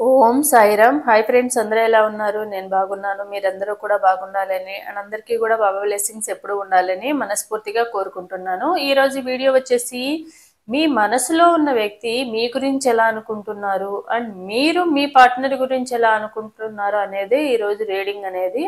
ఓం Sairam. Hi friends, అందరూ ఎలా ఉన్నారు? నేను బాగున్నాను. మీరందరూ కూడా బాగుండాలని అండ్ అందరికీ కూడా బాబా బ్లెస్సింగ్స్ ఎప్పుడు ఉండాలని మనస్ఫూర్తిగా కోరుకుంటున్నాను. ఈరోజు వీడియో వచ్చేసి మీ మనసులో ఉన్న వ్యక్తి మీ గురించి ఎలా అనుకుంటున్నారు అండ్ మీరు మీ పార్ట్నర్ గురించి ఎలా అనుకుంటున్నారు అనేది ఈరోజు రీడింగ్ అనేది.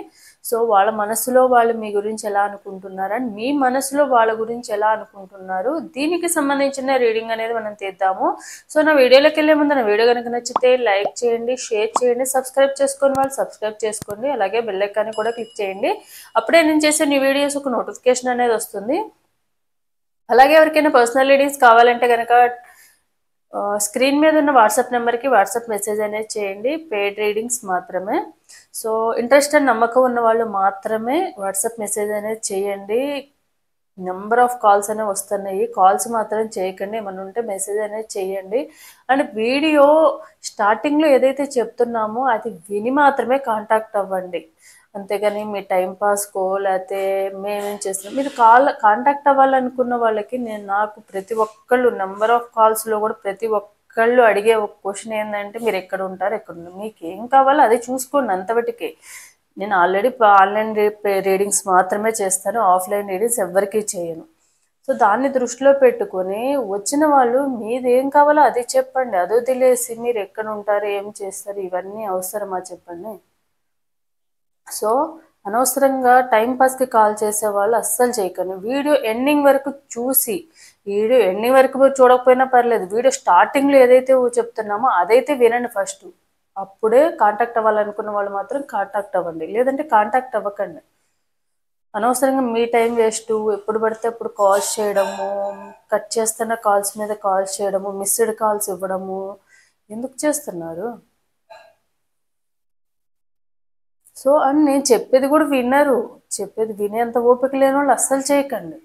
సో వాళ్ళ మనసులో వాళ్ళు మీ గురించి ఎలా అనుకుంటున్నారు అండ్ మీ మనసులో వాళ్ళ గురించి ఎలా అనుకుంటున్నారు, దీనికి సంబంధించిన రీడింగ్ అనేది మనం తీద్దాము. సో నా వీడియోలోకి వెళ్ళే ముందు నా వీడియో కనుక నచ్చితే లైక్ చేయండి, షేర్ చేయండి, సబ్స్క్రైబ్ చేసుకొని వాళ్ళు సబ్స్క్రైబ్ చేసుకోండి, అలాగే బెల్ ఐకాన్ కూడా క్లిక్ చేయండి. అప్పుడే నేను చేసే న్యూ వీడియోస్ ఒక నోటిఫికేషన్ అనేది వస్తుంది. అలాగే ఎవరికైనా పర్సనల్ రీడింగ్స్ కావాలంటే కనుక స్క్రీన్ మీద ఉన్న వాట్సాప్ నెంబర్కి వాట్సాప్ మెసేజ్ అనేది చేయండి. పెయిడ్ రీడింగ్స్ మాత్రమే. సో ఇంట్రెస్ట్ అండ్ నమ్మకం ఉన్న వాళ్ళు మాత్రమే వాట్సాప్ మెసేజ్ అనేది చేయండి. నెంబర్ ఆఫ్ కాల్స్ అనేవి వస్తున్నాయి, కాల్స్ మాత్రం చేయకండి, ఏమన్నా ఉంటే మెసేజ్ అనేది చేయండి. అండ్ వీడియో స్టార్టింగ్లో ఏదైతే చెప్తున్నామో అది విని మాత్రమే కాంటాక్ట్ అవ్వండి. అంతేగాని మీ టైంపాస్కో లేకపోతే మేమేం చేస్తున్నాం, మీరు కాంటాక్ట్ అవ్వాలనుకున్న వాళ్ళకి నాకు ప్రతి ఒక్కళ్ళు నెంబర్ ఆఫ్ కాల్స్లో కూడా ప్రతి ఒక్కళ్ళు అడిగే ఒక క్వశ్చన్ ఏంటంటే మీరు ఎక్కడ ఉంటారు, ఎక్కడ ఉన్నారు, మీకు ఏం కావాలో అదే చూసుకోండి అంతవరకే. నేను ఆల్రెడీ ఆన్లైన్ రీడింగ్స్ మాత్రమే చేస్తాను, ఆఫ్లైన్ రీడింగ్స్ ఎవరికీ చేయను. సో దాన్ని దృష్టిలో పెట్టుకొని వచ్చిన వాళ్ళు మీది ఏం కావాలో అది చెప్పండి. అదో తెలియసి మీరు ఎక్కడ ఉంటారు, ఏం చేస్తారు, ఇవన్నీ అవసరమా చెప్పండి. సో అనవసరంగా టైంపాస్కి కాల్ చేసే వాళ్ళు అస్సలు చేయకండి. వీడియో ఎండింగ్ వరకు చూసి, వీడియో ఎండింగ్ వరకు మీరు చూడకపోయినా పర్లేదు, వీడియో స్టార్టింగ్లో ఏదైతే చెప్తున్నామో అదైతే వినండి ఫస్ట్. అప్పుడే కాంటాక్ట్ అవ్వాలనుకున్న వాళ్ళు మాత్రం కాంటాక్ట్ అవ్వండి, లేదంటే కాంటాక్ట్ అవ్వకండి. అనవసరంగా మీ టైం వేస్ట్, ఎప్పుడు పడితే అప్పుడు కాల్స్ చేయడము, కట్ చేస్తున్న కాల్స్ మీద కాల్స్ చేయడము, మిస్డ్ కాల్స్ ఇవ్వడము ఎందుకు చేస్తున్నారు? సో అండ్ నేను చెప్పేది కూడా వినరు, చెప్పేది వినేంత ఓపిక లేని వాళ్ళు అస్సలు చేయకండి.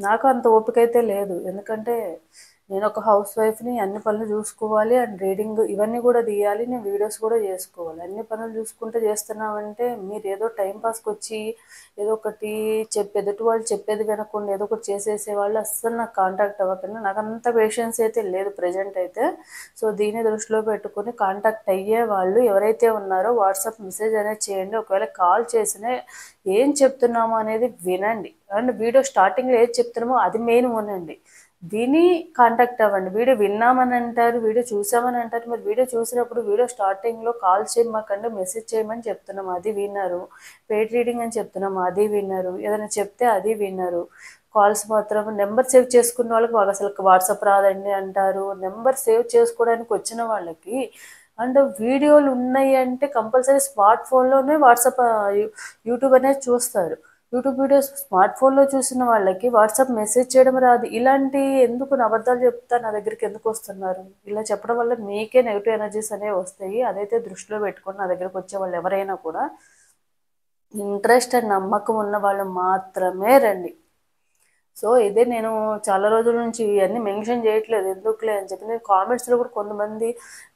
నాకు అంత ఓపిక అయితే లేదు, ఎందుకంటే నేను ఒక హౌస్ వైఫ్ని, అన్ని పనులు చూసుకోవాలి అండ్ రీడింగ్ ఇవన్నీ కూడా తీయాలి, నేను వీడియోస్ కూడా చేసుకోవాలి. అన్ని పనులు చూసుకుంటూ చేస్తున్నామంటే మీరు ఏదో టైంపాస్కి వచ్చి ఏదో ఒకటి ఎదుటి వాళ్ళు చెప్పేది వినకుండా ఏదో ఒకటి చేసేసే వాళ్ళు అస్సలు నాకు కాంటాక్ట్ అవ్వకుండా. నాకు అంత పేషెన్స్ అయితే లేదు ప్రజెంట్ అయితే. సో దీన్ని దృష్టిలో పెట్టుకుని కాంటాక్ట్ అయ్యే వాళ్ళు ఎవరైతే ఉన్నారో వాట్సాప్ మెసేజ్ అనేది చేయండి. ఒకవేళ కాల్ చేసినా ఏం చెప్తున్నామో అనేది వినండి అండ్ వీడియో స్టార్టింగ్లో ఏది చెప్తున్నామో అది మెయిన్ వినండి, విని కాంటాక్ట్ అవ్వండి. వీడియో విన్నామని అంటారు, వీడియో చూసామని అంటారు. మరి వీడియో చూసినప్పుడు వీడియో స్టార్టింగ్లో కాల్ చేయమాకండి, మెసేజ్ చేయమని చెప్తున్నాము, అది విన్నారు. పెయిడ్ రీడింగ్ అని చెప్తున్నాము, అది విన్నారు. ఏదైనా చెప్తే అది విన్నారు. కాల్స్ మాత్రం నెంబర్ సేవ్ చేసుకున్న వాళ్ళకి వాళ్ళు అసలు వాట్సాప్ రాదండి అంటారు. నెంబర్ సేవ్ చేసుకోవడానికి వచ్చిన వాళ్ళకి అండ్ వీడియోలు ఉన్నాయి అంటే కంపల్సరీ స్మార్ట్ ఫోన్లోనే వాట్సాప్ యూట్యూబ్ అనేది చూస్తారు. యూట్యూబ్ వీడియోస్ స్మార్ట్ ఫోన్లో చూసిన వాళ్ళకి వాట్సాప్ మెసేజ్ చేయడం రాదు. ఇలాంటి ఎందుకు అబద్ధాలు చెప్తా నా దగ్గరికి ఎందుకు వస్తున్నారు? ఇలా చెప్పడం వల్ల మీకే నెగిటివ్ ఎనర్జీస్ అనేవి వస్తాయి. అదైతే దృష్టిలో పెట్టుకొని నా దగ్గరకు వచ్చే వాళ్ళు ఎవరైనా కూడా ఇంట్రెస్ట్ అండ్ నమ్మకం ఉన్న వాళ్ళు మాత్రమే రండి. సో ఇదే నేను చాలా రోజుల నుంచి ఇవన్నీ మెన్షన్ చేయట్లేదు, ఎందుకులే అని చెప్పి. నేను కామెంట్స్లో కూడా కొంతమంది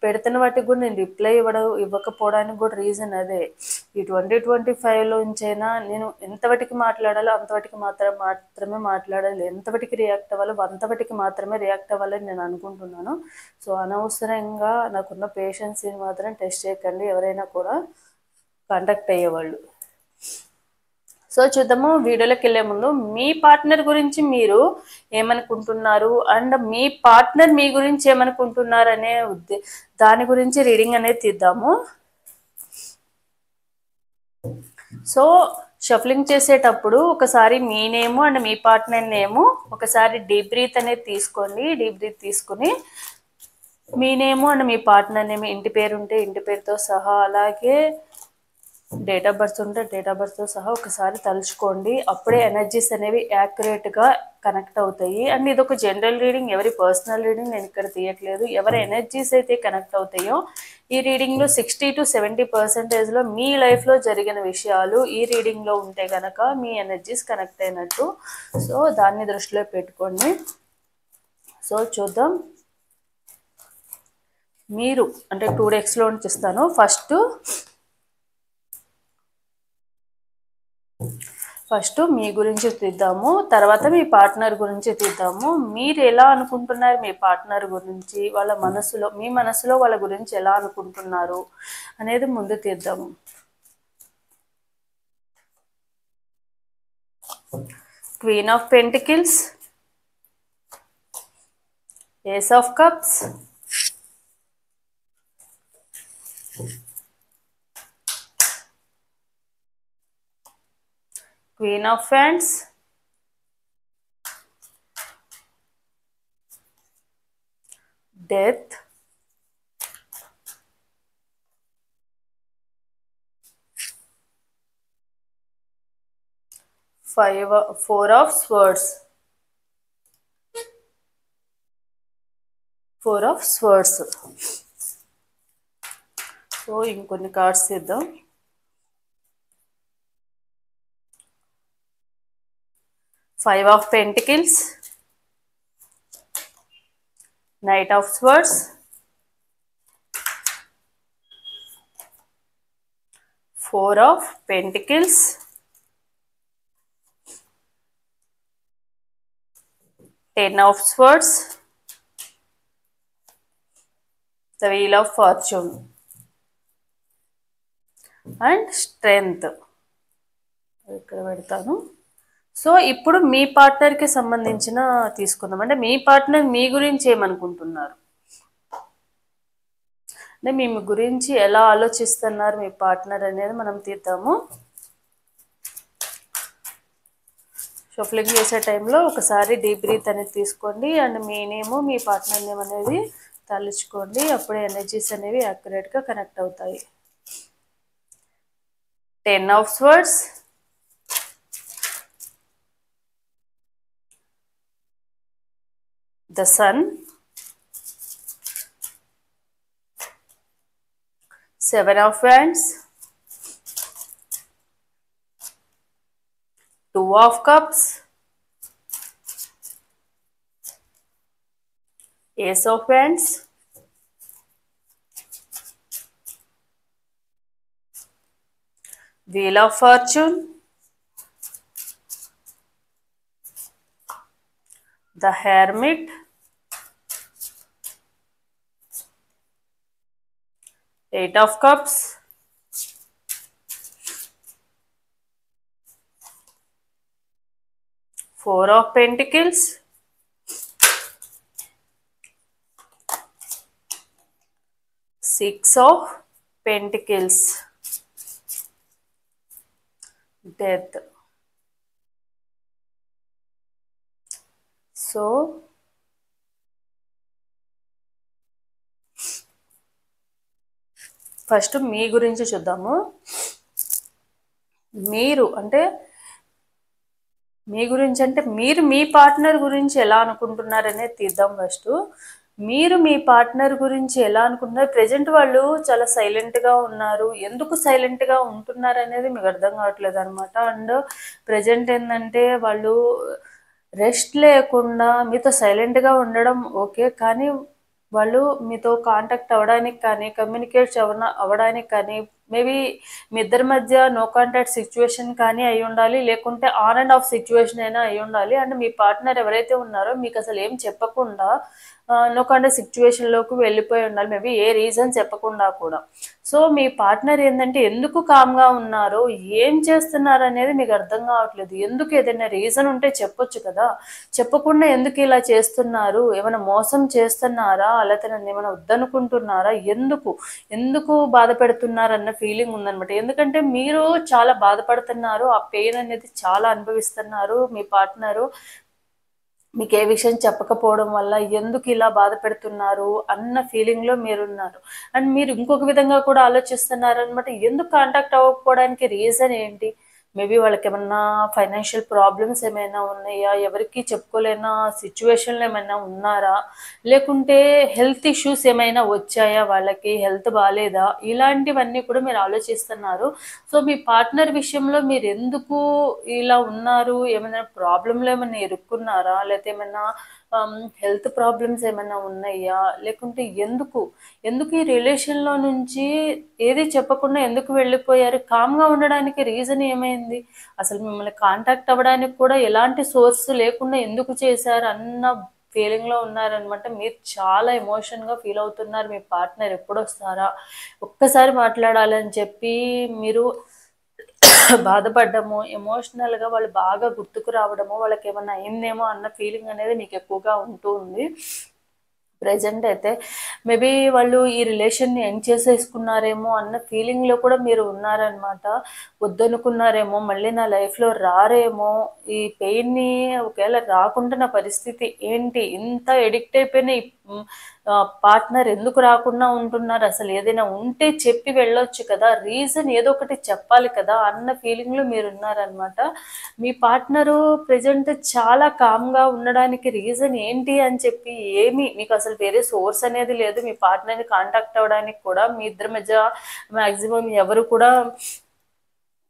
పెడుతున్న వాటికి కూడా నేను రిప్లై ఇవ్వకపోవడానికి కూడా రీజన్ అదే. ఈ 2025లోంచైనా నేను ఎంతవరకు మాట్లాడాలో అంతవరకు మాత్రమే మాట్లాడాలి, ఎంతవరకు రియాక్ట్ అవ్వాలో అంతవరకు మాత్రమే రియాక్ట్ అవ్వాలని నేను అనుకుంటున్నాను. సో అనవసరంగా నాకున్న పేషెన్స్ని మాత్రం టెస్ట్ చేయకండి ఎవరైనా కూడా కాంటాక్ట్ అయ్యేవాళ్ళు. సో చూద్దాము, వీడియోలోకి వెళ్ళే ముందు మీ పార్ట్నర్ గురించి మీరు ఏమనుకుంటున్నారు అండ్ మీ పార్ట్నర్ మీ గురించి ఏమనుకుంటున్నారు అనే దాని గురించి రీడింగ్ అనేది తీద్దాము. సో షఫ్లింగ్ చేసేటప్పుడు ఒకసారి మీ నేము అండ్ మీ పార్ట్నర్ నేము ఒకసారి డీప్ బ్రీత్ అనేది తీసుకోండి. డీప్ బ్రీత్ తీసుకుని మీ నేము అండ్ మీ పార్ట్నర్ నేమ్, ఇంటి పేరు ఉంటే ఇంటి పేరుతో సహా, అలాగే డేట్ ఆఫ్ బర్త్ ఉంటే డేట్ ఆఫ్ బర్త్తో సహా ఒకసారి తలుచుకోండి. అప్పుడే ఎనర్జీస్ అనేవి యాక్యురేట్గా కనెక్ట్ అవుతాయి. అండ్ ఇది ఒక జనరల్ రీడింగ్, ఎవరి పర్సనల్ రీడింగ్ నేను ఇక్కడ తీయట్లేదు. ఎవరి ఎనర్జీస్ అయితే కనెక్ట్ అవుతాయో ఈ రీడింగ్లో 60 to 70% మీ లైఫ్లో జరిగిన విషయాలు ఈ రీడింగ్లో ఉంటే కనుక మీ ఎనర్జీస్ కనెక్ట్ అయినట్టు. సో దాన్ని దృష్టిలో పెట్టుకోండి. సో చూద్దాం, మీరు అంటే 2 డెక్స్లో ఇస్తాను. ఫస్ట్ మీ గురించి తీద్దాము, తర్వాత మీ పార్ట్నర్ గురించి తీద్దాము. మీరు ఎలా అనుకుంటున్నారు మీ పార్ట్నర్ గురించి, వాళ్ళ మనసులో, మీ మనసులో వాళ్ళ గురించి ఎలా అనుకుంటున్నారు అనేది ముందు తీద్దాము. Queen of Pentacles, Ace of Cups, Queen of Wands, Death, Four of Swords, Four of Swords. So ఇంకొన్ని కార్డ్స్ తీద్దాం. Five of Pentacles, Knight of Swords, Four of Pentacles, Ten of Swords, the Wheel of Fortune and Strength. ఇక్కడ పెడతాను. So ఇప్పుడు మీ పార్ట్నర్కి సంబంధించిన తీసుకుందాం. అంటే మీ partner మీ గురించి ఏమనుకుంటున్నారు, అంటే మీ గురించి ఎలా ఆలోచిస్తున్నారు మీ పార్ట్నర్ అనేది మనం తీద్దాము. షఫలింగ్ చేసే టైంలో ఒకసారి డీప్ బ్రీత్ అనేది తీసుకోండి and me name me partner name అనేది తలుచుకోండి. అప్పుడే ఎనర్జీస్ అనేవి యాక్యురేట్గా కనెక్ట్ అవుతాయి. 10 of Swords, the Sun, 7 of Wands, 2 of Cups, Ace of Wands, Wheel of Fortune, the Hermit, Eight of Cups, Four of Pentacles, Six of Pentacles, Death. So first మీ గురించి చూద్దాము. మీరు అంటే మీ గురించి అంటే మీరు మీ పార్ట్నర్ గురించి ఎలా అనుకుంటున్నారు అనేది తీద్దాం. ఫస్ట్ మీరు మీ పార్ట్నర్ గురించి ఎలా అనుకుంటున్నారు. ప్రెజెంట్ వాళ్ళు చాలా సైలెంట్గా ఉన్నారు. ఎందుకు సైలెంట్గా ఉంటున్నారు అనేది మీకు అర్థం కావట్లేదు అనమాట. అండ్ ప్రెజెంట్ ఏంటంటే వాళ్ళు రెస్ట్ లేకుండా మీతో సైలెంట్గా ఉండడం ఓకే, కానీ వాళ్ళు మీతో కాంటాక్ట్ అవ్వడానికి కానీ కమ్యూనికేట్ అవ్వడానికి కానీ మేబీ మీ ఇద్దరి మధ్య నో కాంటాక్ట్ సిచ్యువేషన్ కానీ అయి ఉండాలి, లేకుంటే ఆన్ అండ్ ఆఫ్ సిచ్యువేషన్ అయినా అయి ఉండాలి. అండ్ మీ పార్ట్నర్ ఎవరైతే ఉన్నారో మీకు అసలు ఏం చెప్పకుండా నో కాంటాక్ట్ సిచ్యువేషన్లోకి వెళ్ళిపోయి ఉండాలి, మేబీ ఏ రీజన్ చెప్పకుండా కూడా. సో మీ పార్ట్నర్ ఏంటంటే ఎందుకు కామ్గా ఉన్నారు, ఏం చేస్తున్నారు అనేది మీకు అర్థం కావట్లేదు. ఎందుకు ఏదైనా రీజన్ ఉంటే చెప్పొచ్చు కదా, చెప్పకుండా ఎందుకు ఇలా చేస్తున్నారు, ఏమైనా మోసం చేస్తున్నారా, లేకపోతే నన్ను ఏమైనా వద్దనుకుంటున్నారా, ఎందుకు బాధ పెడుతున్నారు అన్న ఫీలింగ్ ఉందనమాట. ఎందుకంటే మీరు చాలా బాధపడుతున్నారు, ఆ పెయిన్ అనేది చాలా అనుభవిస్తున్నారు. మీ పార్ట్నరు మీకు ఏ విషయం చెప్పకపోవడం వల్ల ఎందుకు ఇలా బాధ పెడుతున్నారు అన్న ఫీలింగ్లో మీరున్నారు. అండ్ మీరు ఇంకొక విధంగా కూడా ఆలోచిస్తున్నారు అనమాట. ఎందుకు కాంటాక్ట్ అవ్వకపోవడానికి రీజన్ ఏంటి, మేబీ వాళ్ళకి ఏమన్నా ఫైనాన్షియల్ ప్రాబ్లమ్స్ ఏమైనా ఉన్నాయా, ఎవరికి చెప్పుకోలేన సిచ్యువేషన్లు ఏమైనా ఉన్నారా, లేకుంటే హెల్త్ ఇష్యూస్ ఏమైనా వచ్చాయా, వాళ్ళకి హెల్త్ బాగాలేదా, ఇలాంటివన్నీ కూడా మీరు ఆలోచిస్తున్నారు. సో మీ పార్ట్నర్ విషయంలో మీరు ఎందుకు ఇలా ఉన్నారు, ఏమైనా ప్రాబ్లంలో ఏమైనా ఇరుక్కున్నారా, లేకపోతే ఏమైనా హెల్త్ ప్రాబ్లమ్స్ ఏమైనా ఉన్నాయా, లేకుంటే ఎందుకు ఎందుకు ఈ రిలేషన్లో నుంచి ఏది చెప్పకుండా ఎందుకు వెళ్ళిపోయారు, కామ్గా ఉండడానికి రీజన్ ఏమైంది, అసలు మిమ్మల్ని కాంటాక్ట్ అవ్వడానికి కూడా ఎలాంటి సోర్స్ లేకుండా ఎందుకు చేశారు అన్న ఫీలింగ్లో ఉన్నారనమాట. మీరు చాలా ఎమోషన్గా ఫీల్ అవుతున్నారు. మీ పార్ట్నర్ ఎప్పుడు వస్తారా, ఒక్కసారి మాట్లాడాలని చెప్పి మీరు బాధపడ్డము, ఎమోషనల్గా వాళ్ళు బాగా గుర్తుకు రావడము, వాళ్ళకి ఏమన్నా అయిందేమో అన్న ఫీలింగ్ అనేది మీకు ఎక్కువగా ఉంటూ ఉంది. ప్రెజెంట్ అయితే మేబీ వాళ్ళు ఈ రిలేషన్ని ఎండ్ చేసేసుకున్నారేమో అన్న ఫీలింగ్లో కూడా మీరు ఉన్నారనమాట. వద్దనుకున్నారేమో, మళ్ళీ నా లైఫ్లో రారేమో, ఈ పెయిన్ని ఒకవేళ రాకుండా నా పరిస్థితి ఏంటి, ఇంత ఎడిక్ట్ అయిపోయిన పార్ట్నర్ ఎందుకు రాకుండా ఉంటున్నారు, అసలు ఏదైనా ఉంటే చెప్పి వెళ్ళొచ్చు కదా, రీజన్ ఏదో ఒకటి చెప్పాలి కదా అన్న ఫీలింగ్లో మీరు ఉన్నారనమాట. మీ పార్ట్నరు ప్రజెంట్ చాలా కామ్గా ఉండడానికి రీజన్ ఏంటి అని చెప్పి ఏమి మీకు అసలు వేరే సోర్స్ అనేది లేదు. మీ పార్ట్నర్ని కాంటాక్ట్ అవ్వడానికి కూడా మీ ఇద్దరి మధ్య మ్యాక్సిమం ఎవరు కూడా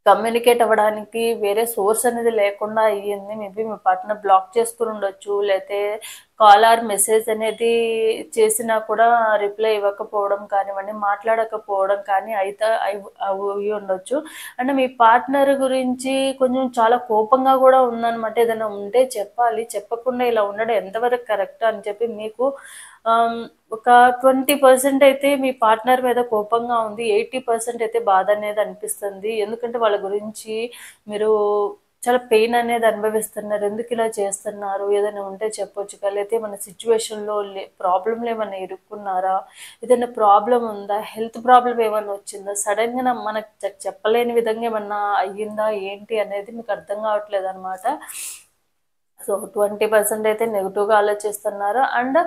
కమ్యూనికేట్ అవ్వడానికి వేరే సోర్స్ అనేది లేకుండా అయ్యింది. మేబీ మీ పార్ట్నర్ బ్లాక్ చేసుకుని ఉండొచ్చు, లేకపోతే కాల్ ఆర్ మెసేజ్ అనేది చేసినా కూడా రిప్లై ఇవ్వకపోవడం కానివ్వండి, మాట్లాడకపోవడం కానీ అయితే అవి ఉండొచ్చు. అంటే మీ పార్ట్నర్ గురించి కొంచెం చాలా కోపంగా కూడా ఉందన్నమాట. ఏదైనా ఉంటే చెప్పాలి, చెప్పకుండా ఇలా ఉండడం ఎంతవరకు కరెక్ట్ అని చెప్పి మీకు ఒక 20% అయితే మీ పార్ట్నర్ మీద కోపంగా ఉంది, 80% అయితే బాధ అనేది అనిపిస్తుంది. ఎందుకంటే వాళ్ళ గురించి మీరు చాలా పెయిన్ అనేది అనుభవిస్తున్నారు. ఎందుకు ఇలా చేస్తున్నారు, ఏదైనా ఉంటే చెప్పొచ్చు కదా, లేకపోతే మన సిచ్యువేషన్లో ప్రాబ్లంలు ఏమైనా ఇరుక్కున్నారా, ఏదైనా ప్రాబ్లం ఉందా, హెల్త్ ప్రాబ్లం ఏమైనా వచ్చిందా, సడన్గా మనకు చెప్పలేని విధంగా ఏమన్నా అయ్యిందా ఏంటి అనేది మీకు అర్థం కావట్లేదు అనమాట. సో 20% అయితే నెగిటివ్గా ఆలోచిస్తున్నారు అండ్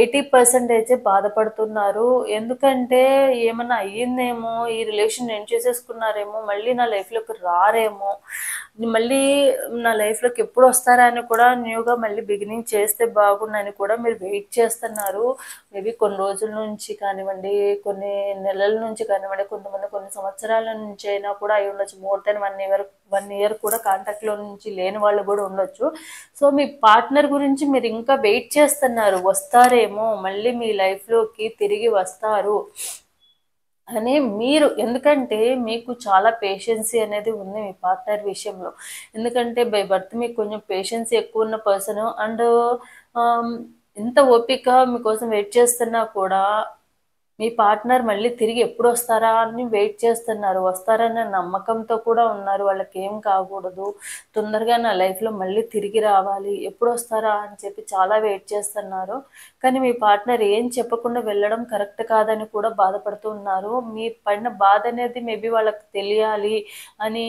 80% అయితే బాధపడుతున్నారు. ఎందుకంటే ఏమన్నా అయ్యిందేమో, ఈ రిలేషన్ ఎండ్ చేసేసుకున్నారేమో, మళ్ళీ నా లైఫ్లోకి రారేమో, మళ్ళీ నా లైఫ్లోకి ఎప్పుడు వస్తారా అని కూడా న్యూగా మళ్ళీ బిగినింగ్ చేస్తే బాగుండని కూడా మీరు వెయిట్ చేస్తున్నారు. మేబీ కొన్ని రోజుల నుంచి కానివ్వండి, కొన్ని నెలల నుంచి కానివ్వండి, కొంతమంది కొన్ని సంవత్సరాల నుంచి అయినా కూడా అయి ఉండొచ్చు. మోర్ దెన్ 1 ఇయర్ కూడా కాంటాక్ట్లో నుంచి లేని వాళ్ళు కూడా ఉండొచ్చు. సో మీ పార్ట్నర్ గురించి మీరు ఇంకా వెయిట్ చేస్తున్నారు, వస్తారేమో, మళ్ళీ మీ లైఫ్లోకి తిరిగి వస్తారు అని మీరు. ఎందుకంటే మీకు చాలా పేషెన్సీ అనేది ఉంది మీ పార్ట్నర్ విషయంలో. ఎందుకంటే బై బర్త్ మీకు కొంచెం పేషెన్సీ ఎక్కువ ఉన్న పర్సన్ అండ్ ఎంత ఓపిక మీకోసం వెయిట్ చేస్తున్నా కూడా మీ పార్ట్నర్ మళ్ళీ తిరిగి ఎప్పుడు వస్తారా అని వెయిట్ చేస్తున్నారు, వస్తారన్న నమ్మకంతో కూడా ఉన్నారు. వాళ్ళకి ఏం కాకూడదు, తొందరగా నా లైఫ్లో మళ్ళీ తిరిగి రావాలి, ఎప్పుడు వస్తారా అని చెప్పి చాలా వెయిట్ చేస్తున్నారు. కానీ మీ పార్ట్నర్ ఏం చెప్పకుండా వెళ్ళడం కరెక్ట్ కాదని కూడా బాధపడుతూ ఉన్నారు. మీ పడిన బాధ అనేది మేబీ వాళ్ళకి తెలియాలి అని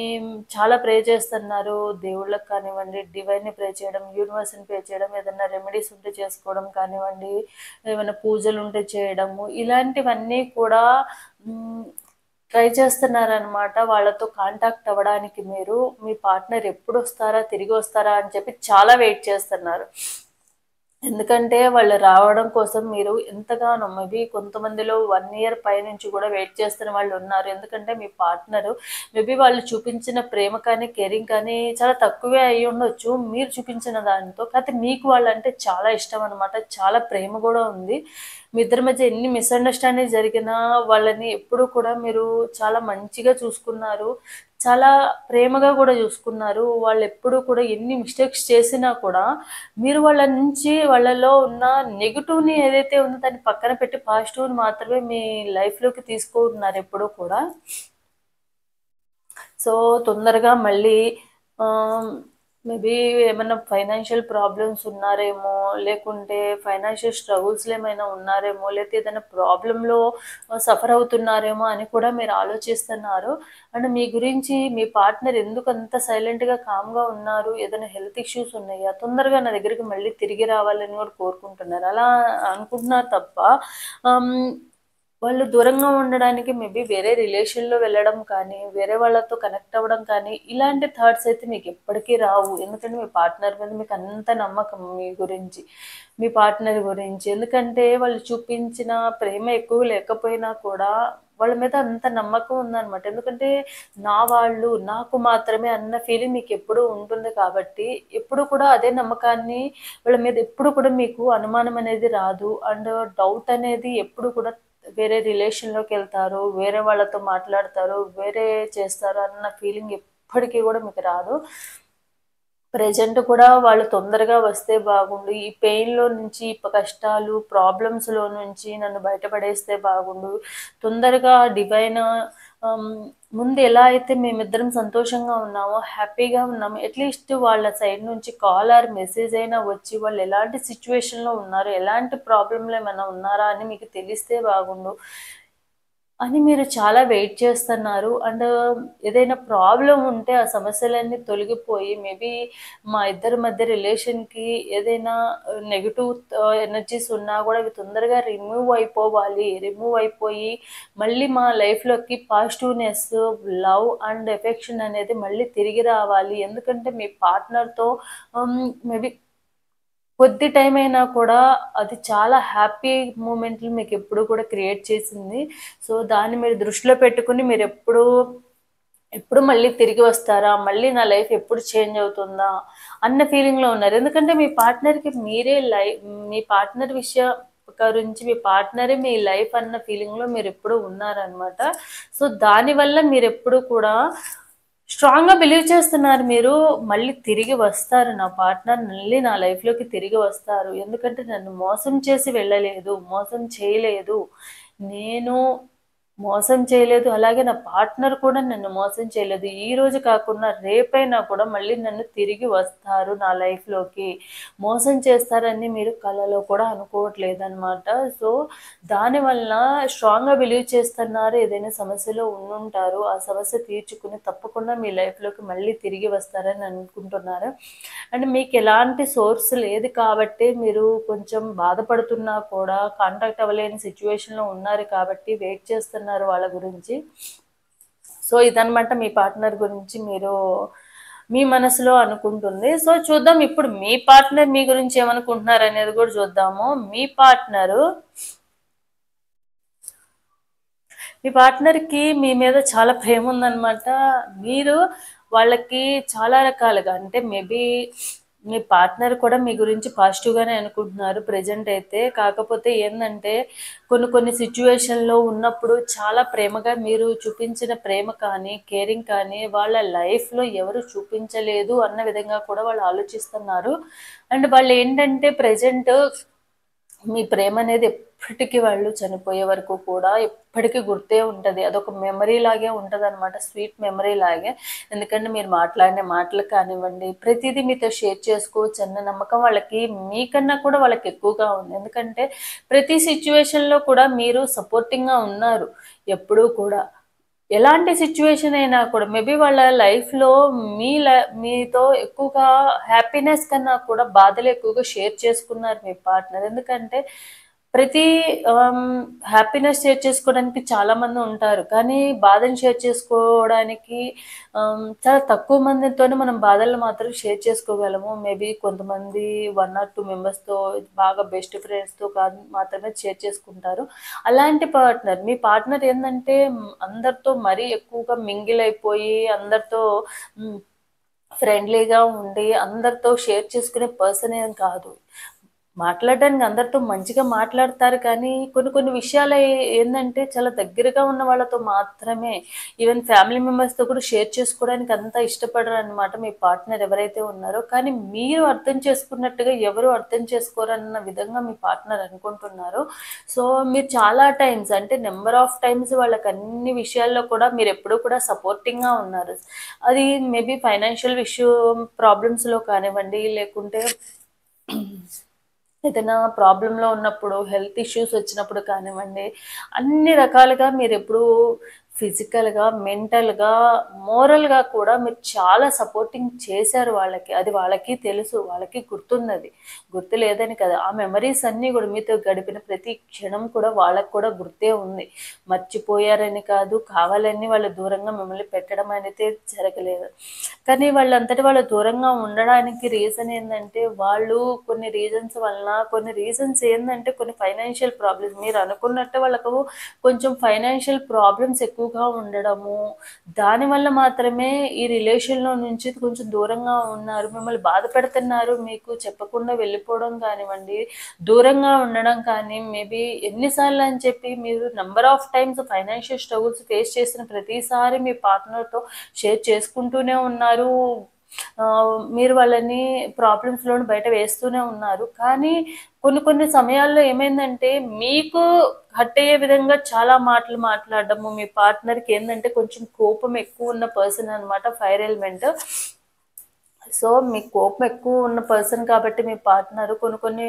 చాలా ప్రే చేస్తున్నారు. దేవుళ్ళకి కానివ్వండి, డివైన్ని ప్రే చేయడం, యూనివర్స్ని ప్రే చేయడం, ఏదైనా రెమెడీస్ ఉంటే చేసుకోవడం కానివ్వండి, ఏమైనా పూజలు ఉంటే చేయడము, ఇలాంటివన్నీ కూడా ట్రై చేస్తున్నారనమాట. వాళ్ళతో కాంటాక్ట్ అవ్వడానికి మీరు మీ పార్ట్నర్ ఎప్పుడు వస్తారా, తిరిగి వస్తారా అని చెప్పి చాలా వెయిట్ చేస్తున్నారు. ఎందుకంటే వాళ్ళు రావడం కోసం మీరు ఎంతగానో మేబీ కొంతమందిలో 1 ఇయర్ పైనుంచి కూడా వెయిట్ చేస్తున్న వాళ్ళు ఉన్నారు. ఎందుకంటే మీ పార్ట్నరు మేబీ వాళ్ళు చూపించిన ప్రేమ కానీ కేరింగ్ కానీ చాలా తక్కువే అయి ఉండొచ్చు మీరు చూపించిన దానితో. కాకపోతే మీకు వాళ్ళంటే చాలా ఇష్టం అనమాట, చాలా ప్రేమ కూడా ఉంది. మీ ఇద్దరి మధ్య ఎన్ని మిస్అండర్స్టాండింగ్ జరిగినా వాళ్ళని ఎప్పుడు కూడా మీరు చాలా మంచిగా చూసుకున్నారు, చాలా ప్రేమగా కూడా చూసుకున్నారు. వాళ్ళు ఎప్పుడు కూడా ఎన్ని మిస్టేక్స్ చేసినా కూడా మీరు వాళ్ళ నుంచి వాళ్ళలో ఉన్న నెగిటివ్ని ఏదైతే ఉందో దాన్ని పక్కన పెట్టి పాజిటివ్ని మాత్రమే మీ లైఫ్లోకి తీసుకుంటున్నారు ఎప్పుడూ కూడా. సో తొందరగా మళ్ళీ మేబీ ఏమైనా ఫైనాన్షియల్ ప్రాబ్లమ్స్ ఉన్నారేమో, లేకుంటే ఫైనాన్షియల్ స్ట్రగుల్స్లో ఏమైనా ఉన్నారేమో, లేకపోతే ఏదైనా ప్రాబ్లంలో సఫర్ అవుతున్నారేమో అని కూడా మీరు ఆలోచిస్తున్నారు. అండ్ మీ గురించి మీ పార్ట్నర్ ఎందుకు అంత సైలెంట్గా కామ్గా ఉన్నారు, ఏదైనా హెల్త్ ఇష్యూస్ ఉన్నాయా, తొందరగా నా దగ్గరికి మళ్ళీ తిరిగి రావాలని కూడా కోరుకుంటున్నారు. అలా అనుకుంటున్నారు తప్ప వాళ్ళు దూరంగా ఉండడానికి మేబీ వేరే రిలేషన్లో వెళ్ళడం కానీ, వేరే వాళ్ళతో కనెక్ట్ అవ్వడం కానీ, ఇలాంటి థాట్స్ అయితే మీకు ఎప్పటికీ రావు. ఎందుకంటే మీ పార్ట్నర్ మీద మీకు అంత నమ్మకం మీ గురించి, మీ పార్ట్నర్ గురించి. ఎందుకంటే వాళ్ళు చూపించిన ప్రేమ ఎక్కువ లేకపోయినా కూడా వాళ్ళ మీద అంత నమ్మకం ఉందన్నమాట. ఎందుకంటే నా వాళ్ళు నాకు మాత్రమే అన్న ఫీలింగ్ మీకు ఎప్పుడూ ఉంటుంది కాబట్టి ఎప్పుడు కూడా అదే నమ్మకాన్ని వాళ్ళ మీద ఎప్పుడు కూడా మీకు అనుమానం అనేది రాదు. అండ్ డౌట్ అనేది ఎప్పుడు కూడా వేరే రిలేషన్‌లోకి వెళ్తారు, వేరే వాళ్ళతో మాట్లాడతారు, వేరే చేస్తారు అన్న ఫీలింగ్ ఎప్పటికీ కూడా మీకు రాదు. ప్రెజెంట్ కూడా వాళ్ళు తొందరగా వస్తే బాగుండు. ఈ పెయిన్‌లో నుంచి, కష్టాలు, ప్రాబ్లమ్స్‌లో నుంచి నన్ను బయటపడేస్తే బాగుండు. తొందరగా డివైన్ ఆహ్, ముందు ఎలా అయితే మేమిద్దరం సంతోషంగా ఉన్నామో, హ్యాపీగా ఉన్నామో, అట్‌లీస్ట్ వాళ్ళ సైడ్ నుంచి కాల్ ఆర్ మెసేజ్ అయినా వచ్చి వాళ్ళు ఎలాంటి సిట్యుయేషన్‌లో ఉన్నారు, ఎలాంటి ప్రాబ్లమ్‌లో ఏమైనా ఉన్నారా అని మీకు తెలిస్తే బాగుండు అని మీరు చాలా వెయిట్ చేస్తున్నారు. అండ్ ఏదైనా ప్రాబ్లమ్ ఉంటే ఆ సమస్యలన్నీ తొలగిపోయి మేబీ మా ఇద్దరి మధ్య రిలేషన్‌కి ఏదైనా నెగెటివ్ ఎనర్జీస్ ఉన్నా గూడా అవి తొందరగా రిమూవ్ అయిపోవాలి. రిమూవ్ అయిపోయి మళ్ళీ మా లైఫ్‌లోకి పాజిటివ్‌నెస్, లవ్ అండ్ ఎఫెక్షన్ అనేది మళ్ళీ తిరిగి రావాలి. ఎందుకంటే మీ పార్ట్నర్‌తో మేబీ కొద్ది టైం అయినా కూడా అది చాలా హ్యాపీ మూమెంట్లు మీకెప్పుడు కూడా క్రియేట్ చేసింది. సో, దాన్ని మీరు దృష్టిలో పెట్టుకొని ఎప్పుడు మళ్ళీ తిరిగి వస్తారా? మళ్ళీ నా లైఫ్ ఎప్పుడు చేంజ్ అవుతుందా? అన్న ఫీలింగ్‌లో ఉన్నారు. ఎందుకంటే మీ పార్ట్నర్‌కి మీరే మీ పార్ట్నర్ గురించి మీ పార్ట్నరే మీ లైఫ్ అన్న ఫీలింగ్‌లో మీరెప్పుడూ ఉన్నారనమాట. సో, దానివల్ల మీరెప్పుడు కూడా స్ట్రాంగ్‌గా బిలీవ్ చేస్తున్నారు మీరు. మళ్ళీ తిరిగి వస్తారు. నా పార్ట్నర్ మళ్ళీ నా లైఫ్‌లోకి తిరిగి వస్తారు. ఎందుకంటే నన్ను మోసం చేసి వెళ్ళలేదు. మోసం చేయలేదు. నేను మోసం చేయలేదు. అలాగే నా పార్ట్నర్ కూడా నన్ను మోసం చేయలేదు. ఈరోజు కాకుండా రేపైనా కూడా మళ్ళీ నన్ను తిరిగి వస్తారు నా లైఫ్‌లోకి. మోసం చేస్తారని మీరు కలలో కూడా అనుకోవట్లేదనమాట. సో, దానివల్ల స్ట్రాంగ్‌గా బిలీవ్ చేస్తున్నారు. ఏదైనా సమస్యలో ఉండుంటారు. ఆ సమస్య తీర్చుకుని తప్పకుండా మీ లైఫ్‌లోకి మళ్ళీ తిరిగి వస్తారని అనుకుంటున్నారు. అండ్ మీకెలాంటి సోర్స్ లేదు కాబట్టే మీరు కొంచెం బాధపడుతున్నా కూడా కాంటాక్ట్ అవ్వలేని సిట్యుయేషన్‌లో ఉన్నారు కాబట్టి వెయిట్ చేస్తున్నారు వాళ్ళ గురించి. సో, ఇదనమాట మీ పార్ట్నర్ గురించి మీ మనసులో అనుకుంటుంది. సో, చూద్దాం ఇప్పుడు మీ పార్ట్నర్ మీ గురించి ఏమనుకుంటున్నారనేది కూడా చూద్దాము. మీ పార్ట్నర్‌కి మీ మీద చాలా ప్రేముందనమాట. మీరు వాళ్ళకి చాలా రకాలుగా అంటే మేబీ మీ పార్ట్నర్ కూడా మీ గురించి పాజిటివ్‌గానే అనుకుంటున్నారు ప్రెజెంట్ అయితే. కాకపోతే ఏందంటే కొన్ని సిట్యుయేషన్‌లో ఉన్నప్పుడు చాలా ప్రేమగా మీరు చూపించిన ప్రేమ కానీ, కేరింగ్ కానీ వాళ్ళ లైఫ్‌లో ఎవరు చూపించలేదు అన్న విధంగా కూడా వాళ్ళు ఆలోచిస్తున్నారు. అండ్ వాళ్ళేంటంటే ప్రెజెంట్ మీ ప్రేమ అనేది ఎప్పటికీ వాళ్ళు చనిపోయే వరకు కూడా ఎప్పటికీ గుర్తే ఉంటది. అదొక మెమరీ లాగే ఉంటదనమాట. స్వీట్ మెమరీ లాగే. ఎందుకంటే మీరు మాట్లాడిన మాటలు కానివ్వండి, ప్రతీదీ మీతో షేర్ చేసుకోవచ్చన్న నమ్మకం వాళ్ళకి మీకన్నా కూడా వాళ్ళకి ఎక్కువగా ఉంది. ఎందుకంటే ప్రతి సిట్యుయేషన్‌లో కూడా మీరు సపోర్టింగ్‌గా ఉన్నారు. ఎప్పుడూ కూడా. ఎలాంటి సిట్యుయేషన్ అయినా కూడా మేబీ వాళ్ళ లైఫ్‌లో మీతో ఎక్కువగా హ్యాపీనెస్ కన్నా కూడా బాధలు ఎక్కువగా షేర్ చేసుకున్నారు మీ పార్ట్నర్. ఎందుకంటే ప్రతి ఆహ్, హ్యాపీనెస్ షేర్ చేసుకోవడానికి చాలామంది ఉంటారు. కానీ బాధను షేర్ చేసుకోవడానికి చాలా తక్కువ మందితోనే మనం బాధలను మాత్రం షేర్ చేసుకోగలము. మేబీ కొంతమంది 1 ఆర్ 2 మెంబర్స్‌తో బాగా బెస్ట్ ఫ్రెండ్స్‌తో కాదు మాత్రమే షేర్ చేసుకుంటారు. అలాంటి మీ పార్ట్నర్ ఏందంటే అందరితో మరీ ఎక్కువగా మింగిల్ అయిపోయి అందరితో హ్మ్. ఫ్రెండ్లీగా ఉండి అందరితో షేర్ చేసుకునే పర్సన్ ఏం కాదు. మాట్లాడడానికి అందరితో మంచిగా మాట్లాడతారు కానీ కొన్ని విషయాలు ఏందంటే చాలా దగ్గరగా ఉన్న వాళ్ళతో మాత్రమే ఈవెన్ ఫ్యామిలీ మెంబర్స్‌తో కూడా షేర్ చేసుకోవడానికి అంత ఇష్టపడరనమాట మీ పార్ట్నర్ ఎవరైతే ఉన్నారో. కానీ మీరు అర్థం చేసుకున్నట్టుగా ఎవరు అర్థం చేసుకోరన్న విధంగా మీ పార్ట్నర్ అనుకుంటున్నారు. సో, మీరు చాలా టైమ్స్ అంటే నంబర్ ఆఫ్ టైమ్స్ వాళ్ళకి అన్ని విషయాల్లో కూడా మీరెప్పుడూ కూడా సపోర్టింగ్‌గా ఉన్నారు. అది మేబీ ఫైనాన్షియల్ ప్రాబ్లమ్స్‌లో కానివ్వండి, లేకుంటే ఏదైనా ప్రాబ్లంలో ఉన్నప్పుడు, హెల్త్ ఇష్యూస్ వచ్చినప్పుడు కానివ్వండి, అన్ని రకాలుగా మీరెప్పుడూ ఫిజికల్‌గా, మెంటల్‌గా, మోరల్‌గా కూడా మీరు చాలా సపోర్టింగ్ చేశారు వాళ్ళకి. అది వాళ్ళకి తెలుసు. వాళ్ళకి గుర్తుందది. గుర్తు లేదని కాదు. ఆ మెమరీస్ అన్నీ గూడా మీతో గడిపిన ప్రతి క్షణం కూడా వాళ్ళకి కూడా గుర్తే ఉంది. మర్చిపోయారని కాదు, కావాలని వాళ్ళు దూరంగా మిమ్మల్ని పెట్టడం అనేది జరగలేదు. కానీ వాళ్ళంతట వాళ్ళు దూరంగా ఉండడానికి రీజన్ ఏందంటే, వాళ్ళు కొన్ని రీజన్స్ వలన కొన్ని రీజన్స్ ఏందంటే కొన్ని ఫైనాన్షియల్ ప్రాబ్లమ్స్ మీరు అనుకున్నట్టు వాళ్ళకు కొంచెం ఫైనాన్షియల్ ప్రాబ్లమ్స్ ఎక్కువగా ఉండడము, దానివల్ల మాత్రమే ఈ రిలేషన్‌లో నుంచి కొంచెం దూరంగా ఉన్నారు. మిమ్మల్ని బాధ పెడుతున్నారు. మీకు చెప్పకుండా వెళ్ళిపోవడం కానివ్వండి, దూరంగా ఉండడం కానీ, మేబీ ఎన్ని సార్లు అని చెప్పి మీరు number of times financial struggles face చేసిన ప్రతిసారి మీ పార్ట్నర్‌తో షేర్ చేసుకుంటూనే ఉన్నారు. మీరు వాళ్ళని ప్రాబ్లమ్స్‌లోని బయట వేస్తూనే ఉన్నారు. కానీ కొన్ని కొన్ని సమయాల్లో ఏమైందంటే మీకు హర్ట్ అయ్యే విధంగా చాలా మాటలు మాట్లాడడము, మీ పార్ట్నర్‌కి ఏందంటే కొంచెం కోపం ఎక్కువ ఉన్న పర్సన్ అనమాట ఫైర్ ఎలిమెంట్. సో మీకు కోపం ఎక్కువ ఉన్న పర్సన్ కాబట్టి మీ పార్ట్నర్ కొన్ని కొన్ని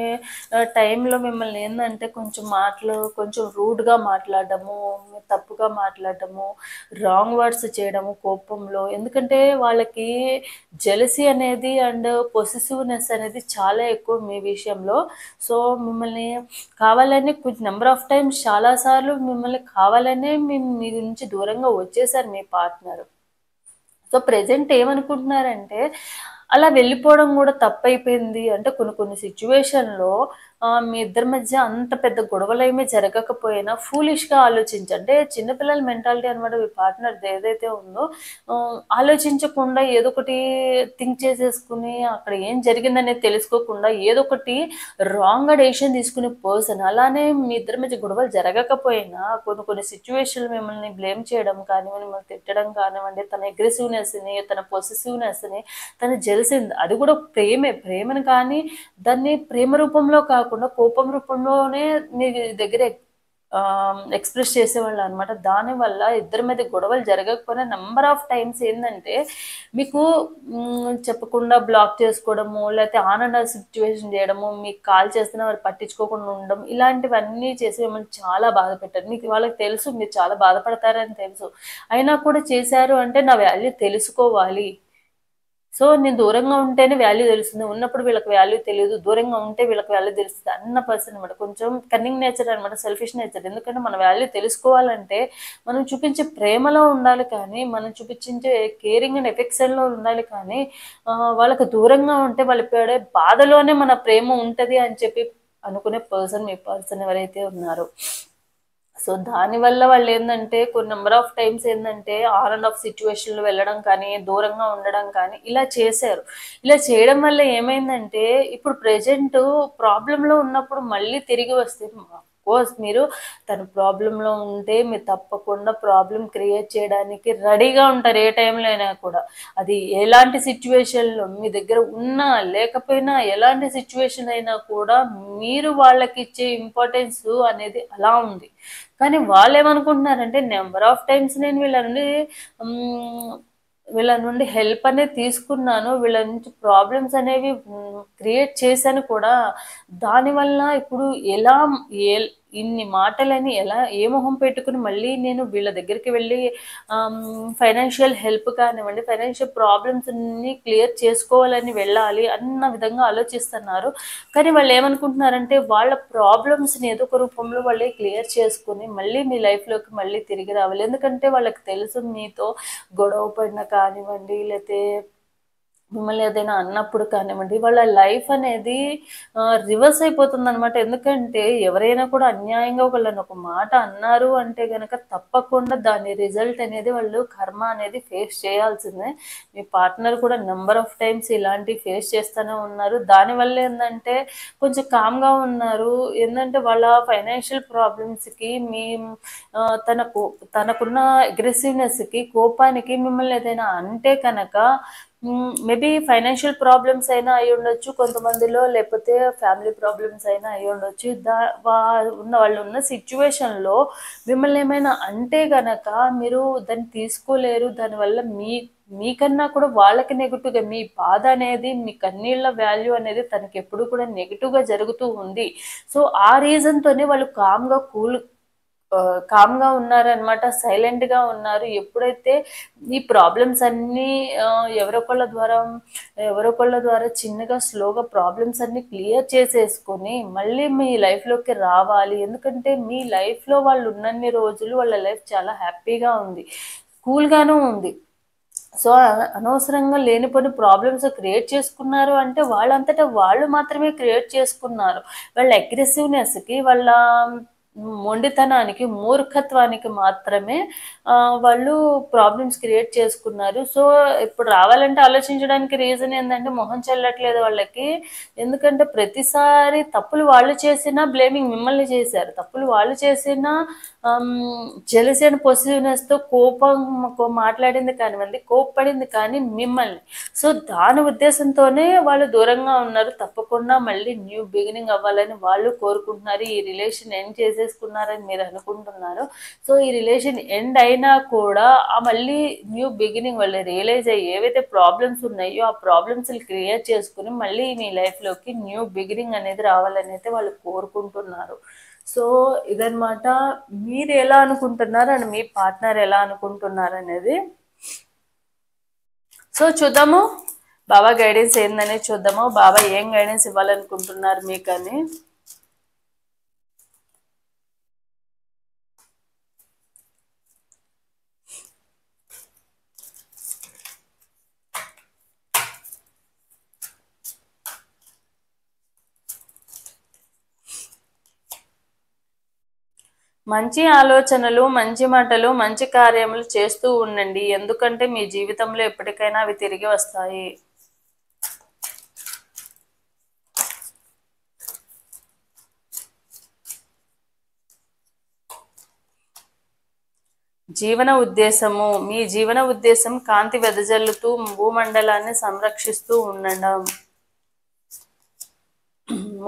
టైంలో మిమ్మల్ని ఏంటంటే కొంచెం మాటలు కొంచెం రూడ్గా మాట్లాడడము, తప్పుగా మాట్లాడడము, రాంగ్ వర్డ్స్ చేయడము కోపంలో. ఎందుకంటే వాళ్ళకి జెలసీ అనేది అండ్ పొసెసివ్నెస్ అనేది చాలా ఎక్కువ మీ విషయంలో. సో మిమ్మల్ని కావాలని కొంచెం నెంబర్ ఆఫ్ టైమ్స్ చాలాసార్లు మిమ్మల్ని కావాలనే మీ నుంచి దూరంగా వచ్చేసారు మీ పార్ట్నర్. సో ప్రెజెంట్ ఏమనుకుంటున్నారంటే అలా వెళ్ళిపోవడం కూడా తప్పైపోయింది. అంటే కొన్ని కొన్ని సిట్యుయేషన్‌లో మీ ఇద్దరి మధ్య అంత పెద్ద గొడవలేమి జరగకపోయినా ఫూలిష్‌గా అంటే చిన్న పిల్లల మెంటాలిటీ అనమాట మీ పార్ట్నర్‌ది ఏదైతే ఉందో ఆలోచించకుండా ఏదో ఒకటి థింక్ చేసేసుకుని అక్కడ ఏం జరిగిందనేది తెలుసుకోకుండా ఏదో ఒకటి రాంగ్‌గా డెసిషన్ తీసుకునే పర్సన్. అలానే మీ ఇద్దరి మధ్య గొడవలు జరగకపోయినా కొన్ని కొన్ని సిట్యుయేషన్‌లు మిమ్మల్ని బ్లేమ్ చేయడం కానివ్వండి, మిమ్మల్ని తిట్టడం కానివ్వండి, తన అగ్రెసివ్‌నెస్‌ని, తన పొసెసివ్‌నెస్‌ని, తన జెలసీ అది కూడా ప్రేమే. ప్రేమను కానీ దాన్ని ప్రేమ రూపంలో కాకుండా కోపం రూపంలోనే మీ దగ్గర ఎక్స్‌ప్రెస్ చేసేవాళ్ళనమాట. దానివల్ల ఇద్దరి మధ్య గొడవలు జరగకపోయినా నంబర్ ఆఫ్ టైమ్స్ ఏందంటే మీకు చెప్పకుండా బ్లాక్ చేసుకోవడము, లేతే ఆన్ అండ్ ఆఫ్ సిట్యుయేషన్ చేయడము, మీకు కాల్ చేస్తున్నా వారు పట్టించుకోకుండా ఉండడం, ఇలాంటివన్నీ చేసి మిమ్మల్ని చాలా బాధ పెట్టారు. మీకు వాళ్ళకి తెలుసు మీరు చాలా బాధపడతారని తెలుసు. అయినా కూడా చేశారు అంటే నా వాల్యూ తెలుసుకోవాలి. సో నేను దూరంగా ఉంటేనే వాల్యూ తెలుస్తుంది. ఉన్నప్పుడు వీళ్ళకి వాల్యూ తెలీదు. దూరంగా ఉంటే వీళ్ళకి వాల్యూ తెలుస్తది అన్న పర్సన్ అనమాట. కొంచెం కన్నింగ్ నేచర్ అనమాట. Selfish nature. ఎందుకంటే మన వాల్యూ తెలుసుకోవాలంటే మనం చూపించే ప్రేమలో ఉండాలి కానీ, మనం చూపించే కేరింగ్ అండ్ ఎఫెక్షన్‌లో ఉండాలి కానీ, వాళ్ళకి దూరంగా ఉంటే వాళ్ళు పడే బాధలోనే మన ప్రేమ ఉంటది అని చెప్పి అనుకునే పర్సన్ మీ పర్సన్ ఎవరైతే ఉన్నారో. సో దానివల్ల వాళ్ళేందంటే కొన్ని నంబర్ ఆఫ్ టైమ్స్ ఏందంటే ఆన్ అండ్ ఆఫ్ సిట్యుయేషన్‌లో వెళ్ళడం కానీ, దూరంగా ఉండడం కానీ ఇలా చేశారు. ఇలా చేయడం వల్ల ఏమైందంటే ఇప్పుడు ప్రెజెంటు ప్రాబ్లమ్‌లో ఉన్నప్పుడు మళ్ళీ తిరిగి వస్తే అఫ్‌కోర్స్ మీరు తను ప్రాబ్లమ్‌లో ఉంటే మీరు తప్పకుండా ప్రాబ్లమ్ క్రియేట్ చేయడానికి రెడీగా ఉంటారు ఏ టైంలో అయినా కూడా. అది ఎలాంటి సిట్యుయేషన్‌లో మీ దగ్గర ఉన్నా, లేకపోయినా ఎలాంటి సిట్యుయేషన్ అయినా కూడా మీరు వాళ్ళకిచ్చే ఇంపార్టెన్సు అనేది అలా ఉంది. కానీ వాళ్ళేమనుకుంటున్నారంటే నంబర్ ఆఫ్ టైమ్స్ నేను వీళ్ళ నుండి హెల్ప్ అనేది తీసుకున్నాను. వీళ్ళ నుంచి ప్రాబ్లమ్స్ అనేవి క్రియేట్ చేశాను కూడా. దానివల్ల ఇప్పుడు ఎలా ఎల్ ఇన్ని మాటలని ఎలా ఏ మొహం పెట్టుకొని మళ్ళీ నేను వీళ్ళ దగ్గరికి వెళ్ళి ఫైనాన్షియల్ హెల్ప్ కానివ్వండి, ఫైనాన్షియల్ ప్రాబ్లమ్స్‌ని క్లియర్ చేసుకోవాలని వెళ్ళాలి అన్న విధంగా ఆలోచిస్తున్నారు. కానీ వాళ్ళేమనుకుంటున్నారంటే వాళ్ళ ప్రాబ్లమ్స్‌ని ఏదో ఒక రూపంలో వాళ్ళే క్లియర్ చేసుకొని మళ్ళీ మీ లైఫ్‌లోకి మళ్ళీ తిరిగి రావాలి. ఎందుకంటే వాళ్ళకి తెలుసు మీతో గొడవ పడిన కానివ్వండి, లేతే మిమ్మల్ని ఏదైనా అన్నప్పుడు కానివ్వండి, వాళ్ళ లైఫ్ అనేది రివర్స్ అయిపోతుందనమాట. ఎందుకంటే ఎవరైనా కూడా అన్యాయంగా ఒకళ్ళని ఒక మాట అన్నారు అంటే గనక తప్పకుండా దాని రిజల్ట్ అనేది వాళ్ళు కర్మ అనేది ఫేస్ చేయాల్సిందే. మీ పార్ట్నర్ కూడా నంబర్ ఆఫ్ టైమ్స్ ఇలాంటివి ఫేస్ చేస్తూనే ఉన్నారు. దానివల్ల ఏందంటే కొంచెం కామ్‌గా ఉన్నారు. ఏందంటే వాళ్ళ ఫైనాన్షియల్ ప్రాబ్లమ్స్‌కి మీ తనకున్న అగ్రెసివ్‌నెస్‌కి, కోపానికి మిమ్మల్ని ఏదైనా అంటే కనక మేబీ ఫైనాన్షియల్ ప్రాబ్లమ్స్ అయినా అయ్యుండొచ్చు కొంతమందిలో, లేకపోతే ఫ్యామిలీ ప్రాబ్లమ్స్ అయినా అయ్యుండొచ్చు. వాళ్ళున్న సిట్యుయేషన్‌లో మిమ్మల్ని ఏమైనా అంటే గనక మీరు దాన్ని తీసుకోలేరు. దానివల్ల మీకన్నా కూడా వాళ్ళకి నెగెటివ్‌గా మీ బాధ అనేది, మీ కన్నీళ్ళ వాల్యూ అనేది తనకెప్పుడు కూడా నెగెటివ్‌గా జరుగుతూ ఉంది. సో, ఆ రీజన్‌తోనే వాళ్ళు కామ్‌గా కామ్గా ఉన్నారనమాట, సైలెంట్గా ఉన్నారు. ఎప్పుడైతే ఈ ప్రాబ్లమ్స్ అన్నీ ఎవరొకళ్ళ ద్వారా చిన్నగా స్లోగా ప్రాబ్లమ్స్ అన్నీ క్లియర్ చేసేసుకొని మళ్ళీ మీ లైఫ్లోకి రావాలి. ఎందుకంటే మీ లైఫ్లో వాళ్ళు ఉన్నన్ని రోజులు వాళ్ళ లైఫ్ చాలా హ్యాపీగా ఉంది, కూల్గాను ఉంది. సో అనవసరంగా లేనిపోని ప్రాబ్లమ్స్ క్రియేట్ చేసుకున్నారు అంటే వాళ్ళంతటా వాళ్ళు మాత్రమే క్రియేట్ చేసుకున్నారు. వాళ్ళ అగ్రెసివ్నెస్కి, వాళ్ళ మొండితనానికి, మూర్ఖత్వానికి మాత్రమే వాళ్ళు ప్రాబ్లమ్స్ క్రియేట్ చేసుకున్నారు. సో ఇప్పుడు రావాలంటే ఆలోచించడానికి రీజన్ ఏంటంటే మొహం చెల్లట్లేదు వాళ్ళకి. ఎందుకంటే ప్రతిసారి తప్పులు వాళ్ళు చేసినా బ్లేమింగ్ మిమ్మల్ని చేశారు, తప్పులు వాళ్ళు చేసినా జెలసీ అండ్ పొసిటివ్నెస్తో మాట్లాడింది కానివ్వండి, కోప్పడింది కానీ మిమ్మల్ని. సో దాని ఉద్దేశంతోనే వాళ్ళు దూరంగా ఉన్నారు. తప్పకుండా మళ్ళీ న్యూ బిగినింగ్ అవ్వాలని వాళ్ళు కోరుకుంటున్నారు. ఈ రిలేషన్ ఎండ్ చేసేసుకున్నారని మీరు అనుకుంటున్నారు. సో ఈ రిలేషన్ ఎండ్ అయినా కూడా మళ్ళీ న్యూ బిగినింగ్ వాళ్ళు రియలైజ్ అయ్యి ఏవైతే ప్రాబ్లమ్స్ ఉన్నాయో ఆ ప్రాబ్లమ్స్ క్రియేట్ చేసుకుని మళ్ళీ మీ లైఫ్లోకి న్యూ బిగినింగ్ అనేది రావాలని అయితే వాళ్ళు కోరుకుంటున్నారు. సో ఇదన్నమాట. మీరు ఎలా అనుకుంటున్నారు అండ్ మీ పార్ట్నర్ ఎలా అనుకుంటున్నారు అనేది. సో చూద్దాము బాబా గైడెన్స్ ఏందనేది చూద్దాము. బాబా ఏం గైడెన్స్ ఇవ్వాలనుకుంటున్నారు మీకని. మంచి ఆలోచనలు, మంచి మాటలు, మంచి కార్యములు చేస్తూ ఉండండి. ఎందుకంటే మీ జీవితంలో ఎప్పటికైనా అవి తిరిగి వస్తాయి. మీ జీవన ఉద్దేశం కాంతి వెదజల్లుతూ భూమండలాన్ని సంరక్షిస్తూ ఉండడం.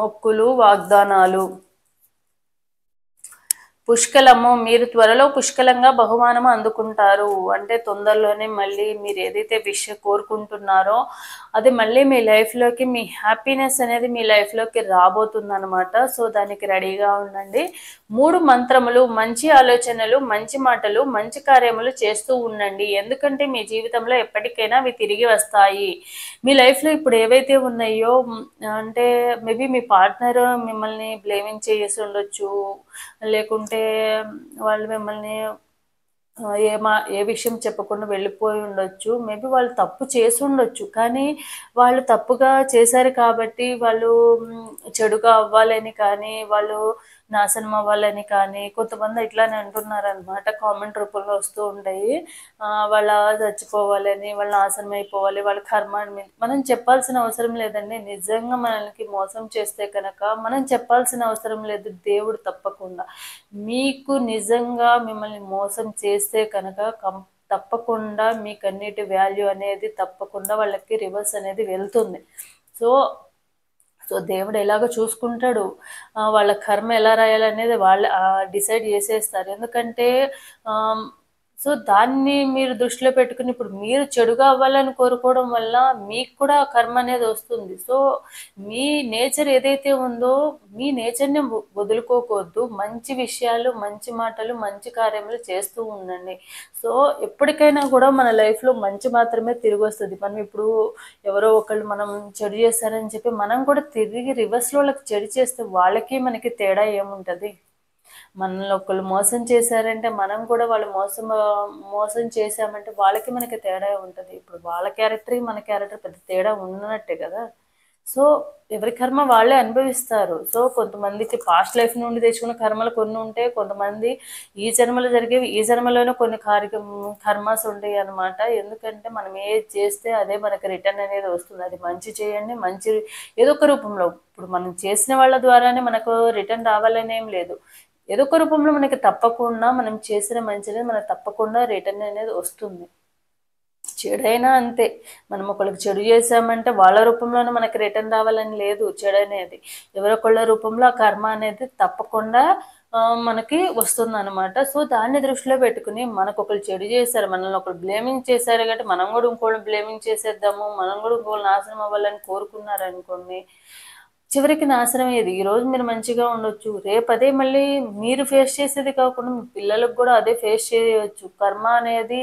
మొక్కులు, వాగ్దానాలు. పుష్కలము, మీరు త్వరలో పుష్కలంగా బహుమానం అందుకుంటారు. అంటే తొందరలోనే మళ్ళీ మీరు ఏదైతే కోరుకుంటున్నారో అది మళ్ళీ మీ లైఫ్లోకి, మీ హ్యాపీనెస్ అనేది మీ లైఫ్లోకి రాబోతుందన్నమాట. సో దానికి రెడీగా ఉండండి. 3 మంత్రములు, మంచి ఆలోచనలు, మంచి మాటలు, మంచి కార్యములు చేస్తూ ఉండండి. ఎందుకంటే మీ జీవితంలో ఎప్పటికైనా అవి తిరిగి వస్తాయి. మీ లైఫ్లో ఇప్పుడు ఏవైతే ఉన్నాయో అంటే మేబీ మీ పార్ట్నర్ మిమ్మల్ని బ్లేమింగ్ చేసి ఉండొచ్చు, లేకుంటే వాళ్ళు మిమ్మల్ని ఏ విషయం చెప్పకుండా వెళ్ళిపోయి ఉండొచ్చు. మేబీ వాళ్ళు తప్పు చేసి ఉండొచ్చు, కానీ వాళ్ళు తప్పుగా చేశారు కాబట్టి వాళ్ళు చెడుగా అవ్వాలని కానీ, వాళ్ళు నాశనం అవ్వాలని కానీ కొంతమంది ఇట్లానే అంటున్నారనమాట. కామెంట్ రూపంలో వస్తూ ఉంటాయి. వాళ్ళ చచ్చిపోవాలని, వాళ్ళు నాశనం అయిపోవాలి, వాళ్ళ కర్మాన్ని మనం చెప్పాల్సిన అవసరం లేదండి. నిజంగా మనకి మోసం చేస్తే కనుక మనం చెప్పాల్సిన అవసరం లేదు. దేవుడు తప్పకుండా మీకు నిజంగా మిమ్మల్ని మోసం చేస్తే కనుక తప్పకుండా మీకు అన్నిటి వాల్యూ అనేది తప్పకుండా వాళ్ళకి రివర్స్ అనేది వెళ్తుంది. సో దేవుడు ఎలాగో చూసుకుంటాడు. వాళ్ళ కర్మ ఎలా రాయాలనేది వాళ్ళు డిసైడ్ చేసేస్తారు. ఎందుకంటే సో దాన్ని మీరు దృష్టిలో పెట్టుకుని ఇప్పుడు మీరు చెడుగా అవ్వాలని కోరుకోవడం వల్ల మీకు కూడా కర్మ అనేది వస్తుంది. సో మీ నేచర్ ఏదైతే ఉందో మీ నేచర్ని వదులుకోకూడదు. మంచి విషయాలు, మంచి మాటలు, మంచి కార్యములు చేస్తూ ఉండండి. సో ఎప్పటికైనా కూడా మన లైఫ్లో మంచి మాత్రమే తిరిగి వస్తుంది. మనం ఇప్పుడు ఎవరో ఒకళ్ళు మనం చెడు చేస్తారని చెప్పి మనం కూడా తిరిగి రివర్స్లో వాళ్ళకి చెడు చేస్తే వాళ్ళకి మనకి తేడా ఏముంటుంది? మనల్ని ఒకళ్ళు మోసం చేశారంటే మనం కూడా వాళ్ళు మోసం చేశామంటే వాళ్ళకి మనకి తేడా ఉంటుంది. ఇప్పుడు వాళ్ళ క్యారెక్టర్కి మన క్యారెక్టర్ పెద్ద తేడా ఉన్నట్టే కదా. సో ఎవరి కర్మ వాళ్ళే అనుభవిస్తారు. సో కొంతమందికి పాస్ట్ లైఫ్ నుండి తెచ్చుకున్న కర్మలు కొన్ని ఉంటాయి, కొంతమంది ఈ జన్మలో జరిగేవి ఈ జన్మలోనే కొన్ని కర్మాస్ ఉంటాయి అనమాట. ఎందుకంటే మనం ఏది చేస్తే అదే మనకి రిటర్న్ అనేది వస్తుంది. అది మంచి చేయండి, మంచి ఏదో ఒక రూపంలో. ఇప్పుడు మనం చేసిన వాళ్ళ ద్వారానే మనకు రిటర్న్ రావాలని ఏం లేదు. ఏదో ఒక రూపంలో మనకి తప్పకుండా మనం చేసిన మంచిని మనకు తప్పకుండా రిటర్న్ అనేది వస్తుంది. చెడైనా అంతే. మనం ఒకళ్ళకి చెడు చేసామంటే వాళ్ళ రూపంలోనే మనకి రిటర్న్ రావాలని లేదు. చెడు అనేది ఎవరొకళ్ళ రూపంలో ఆ కర్మ అనేది తప్పకుండా మనకి వస్తుంది అనమాట. సో దాన్ని దృష్టిలో పెట్టుకుని మనకు ఒకళ్ళు చెడు చేశారు, మనల్ని ఒకళ్ళు బ్లేమింగ్ చేశారు కాబట్టి మనం కూడా ఇంకోళ్ళు బ్లేమింగ్ చేసేద్దాము, మనం కూడా ఇంకోళ్ళు నాశనం అవ్వాలని కోరుకున్నారనుకోండి, చివరికి నాశనం అయ్యేది. ఈరోజు మీరు మంచిగా ఉండొచ్చు. రేపు అదే మళ్ళీ మీరు ఫేస్ చేసేది కాకుండా మీ పిల్లలకు కూడా అదే ఫేస్ చేయొచ్చు. కర్మ అనేది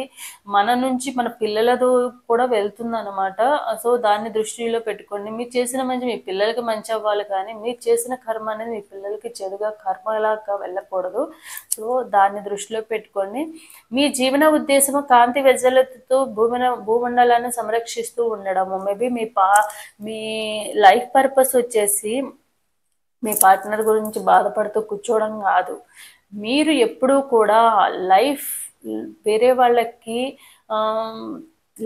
మన నుంచి మన పిల్లలతో కూడా వెళ్తుందనమాట. సో, దాన్ని దృష్టిలో పెట్టుకోండి. మీరు చేసిన మంచి మీ పిల్లలకి మంచి అవ్వాలి కానీ, మీరు చేసిన కర్మ అనేది మీ పిల్లలకి చెడుగా కర్మలాగా వెళ్ళకూడదు. సో, దాన్ని దృష్టిలో పెట్టుకోండి. మీ జీవన ఉద్దేశము కాంతి వెదజల్లుతూ భూమండలాన్ని సంరక్షిస్తూ ఉండడము. మేబీ మీ లైఫ్ పర్పస్ వచ్చేసి మీ పార్ట్నర్ గురించి బాధపడుతూ కూర్చోవడం కాదు. మీరు ఎప్పుడూ కూడా లైఫ్ వేరే వాళ్ళకి